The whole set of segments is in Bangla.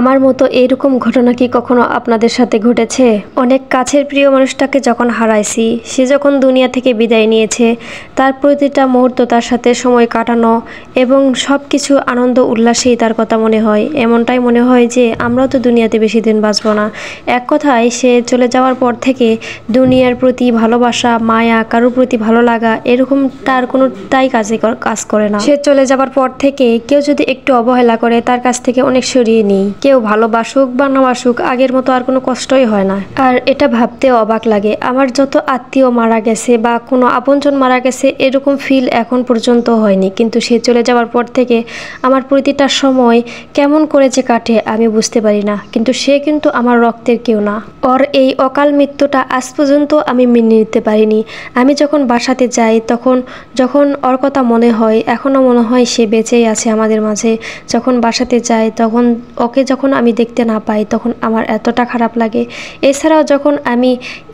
আমার মতো এরকম ঘটনা কি কখনো আপনাদের সাথে ঘটেছে? অনেক কাছের প্রিয় মানুষটাকে যখন হারাইছি, সে যখন দুনিয়া থেকে বিদায় নিয়েছে, তার প্রতিটা মুহূর্ত তার সাথে সময় কাটানো এবং সব কিছু আনন্দ উল্লাসেই তার কথা মনে হয়। এমনটাই মনে হয় যে আমরাও তো দুনিয়াতে বেশি দিন বাঁচব না। এক কথায় সে চলে যাওয়ার পর থেকে দুনিয়ার প্রতি ভালোবাসা, মায়া, কারোর প্রতি ভালো লাগা এরকম তার কোনোটাই কাজ করে না। সে চলে যাওয়ার পর থেকে কেউ যদি একটু অবহেলা করে তার কাছ থেকে অনেক সরিয়ে নিই। কেউ ভালোবাসুক বা না বাসুক, আগের মতো আর কোনো কষ্টই হয় না। আর এটা ভাবতেও অবাক লাগে, আমার যত আত্মীয় মারা গেছে বা কোনো আপনজন মারা গেছে এরকম ফিল এখন পর্যন্ত হয়নি, কিন্তু সে চলে যাওয়ার পর থেকে আমার প্রতিটা সময় কেমন করে যে কাটে আমি বুঝতে পারি না। কিন্তু সে কিন্তু আমার রক্তের কেউ না। ওর এই অকাল মৃত্যুটা আজ পর্যন্ত আমি মেনে নিতে পারিনি। আমি যখন বাসাতে যাই যখন ওর কথা মনে হয়, এখনও মনে হয় সে বেঁচেই আছে আমাদের মাঝে। যখন বাসাতে যাই তখন ওকে যখন আমি দেখতে না পাই তখন আমার এতটা খারাপ লাগে। এছাড়াও যখন আমি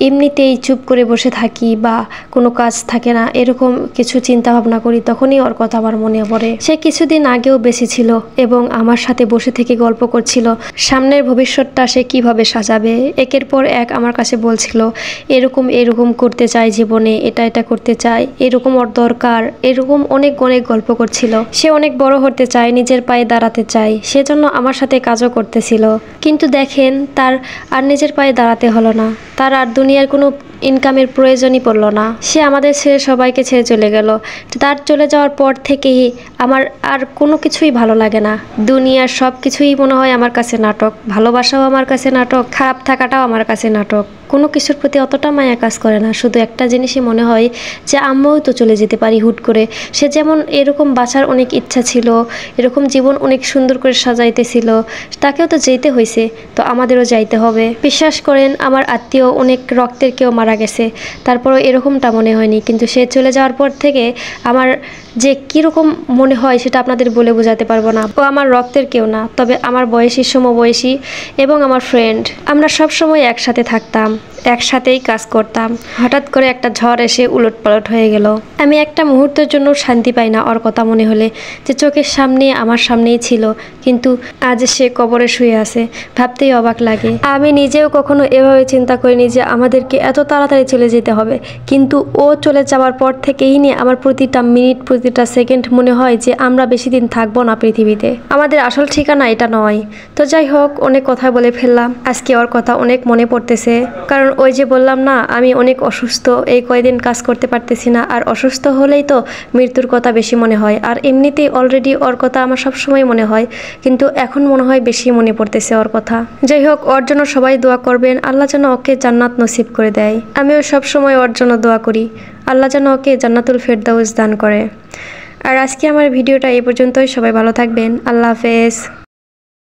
এমনিতেই চুপ করে বসে থাকি বা কোনো কাজ থাকে না, এরকম কিছু চিন্তা ভাবনা করি, তখনই ওর কথা আমার মনে পড়ে। সে কিছুদিন আগেও বেঁচে ছিল এবং আমার সাথে বসে থেকে গল্প করছিল সামনের ভবিষ্যৎটা সে কিভাবে সাজাবে। একের পর এক আমার কাছে বলছিল এরকম করতে চাই জীবনে, এটা করতে চাই, এরকম ওর দরকার, এরকম অনেক গল্প করছিল। সে অনেক বড় হতে চায়, নিজের পায়ে দাঁড়াতে চায়, সেজন্য আমার সাথে কাজও করতেছিল। কিন্তু দেখেন, তার আর নিজের পায়ে দাঁড়াতে হলো না, তার আর দুনিয়ার কোনো ইনকামের প্রয়োজনই পড়লো না। সে আমাদের ছেড়ে সবাইকে ছেড়ে চলে গেল। তার চলে যাওয়ার পর থেকেই আমার আর কোনো কিছুই ভালো লাগে না। দুনিয়ার সব কিছুই মনে হয় আমার কাছে নাটক। ভালোবাসাও আমার কাছে নাটক, খারাপ থাকাটাও আমার কাছে নাটক। কোনো কিছুর প্রতি অতটা মায়া কাজ করে না। শুধু একটা জিনিসই মনে হয় যে আম্মুও তো চলে যেতে পারি হুট করে। সে যেমন এরকম বাঁচার অনেক ইচ্ছা ছিল, এরকম জীবন অনেক সুন্দর করে সাজাইতেছিল, তাকেও তো যেতে হয়েছে, তো আমাদেরও যাইতে হবে। বিশ্বাস করেন, আমার আত্মীয় অনেক রক্তের কেউ মারা গেছে, তারপরও এরকমটা মনে হয়নি। কিন্তু সে চলে যাওয়ার পর থেকে আমার যে কীরকম মনে হয় সেটা আপনাদের বলে বোঝাতে পারবো না। ও আমার রক্তের কেউ না, তবে আমার বয়সী, সমবয়সী এবং আমার ফ্রেন্ড। আমরা সব সময় একসাথে থাকতাম, একসাথেই কাজ করতাম। হঠাৎ করে একটা ঝড় এসে উলটপালট হয়ে গেল। আমি একটা মুহূর্তের জন্য শান্তি পাই না ওর কথা মনে হলে, যে চোখের সামনে আমার সামনেই ছিল, কিন্তু আজ সে কবরে শুয়ে আছে। ভাবতেই অবাক লাগে। আমি নিজেও কখনো এভাবে চিন্তা করিনি যে আমাদেরকে এত তাড়াতাড়ি চলে যেতে হবে, কিন্তু ও চলে যাওয়ার পর থেকেই নিয়ে আমার প্রতিটা মিনিট, প্রতিটা সেকেন্ড মনে হয় যে আমরা বেশি দিন থাকবো না পৃথিবীতে। আমাদের আসল ঠিকানা এটা নয়। তো যাই হোক, অনেক কথা বলে ফেললাম। আজকে ওর কথা অনেক মনে পড়তেছে, কারণ ওই যে বললাম না, আমি অনেক অসুস্থ, এই কয়দিন কাজ করতে পারতেছি না। আর অসুস্থ হলেই তো মৃত্যুর কথা বেশি মনে হয়। আর এমনিতেই অলরেডি ওর কথা আমার সবসময় মনে হয়, কিন্তু এখন মনে হয় বেশি মনে পড়তেছে ওর কথা। যাই হোক, ওর জন্য সবাই দোয়া করবেন, আল্লাহ যেন ওকে জান্নাত নসিব করে দেয়। আমিও সবসময় ওর জন্য দোয়া করি, আল্লাহ যেন ওকে জান্নাতুল ফেরদাউস দান করে। আর আজকে আমার ভিডিওটা এই পর্যন্তই। সবাই ভালো থাকবেন। আল্লাহ হাফেজ।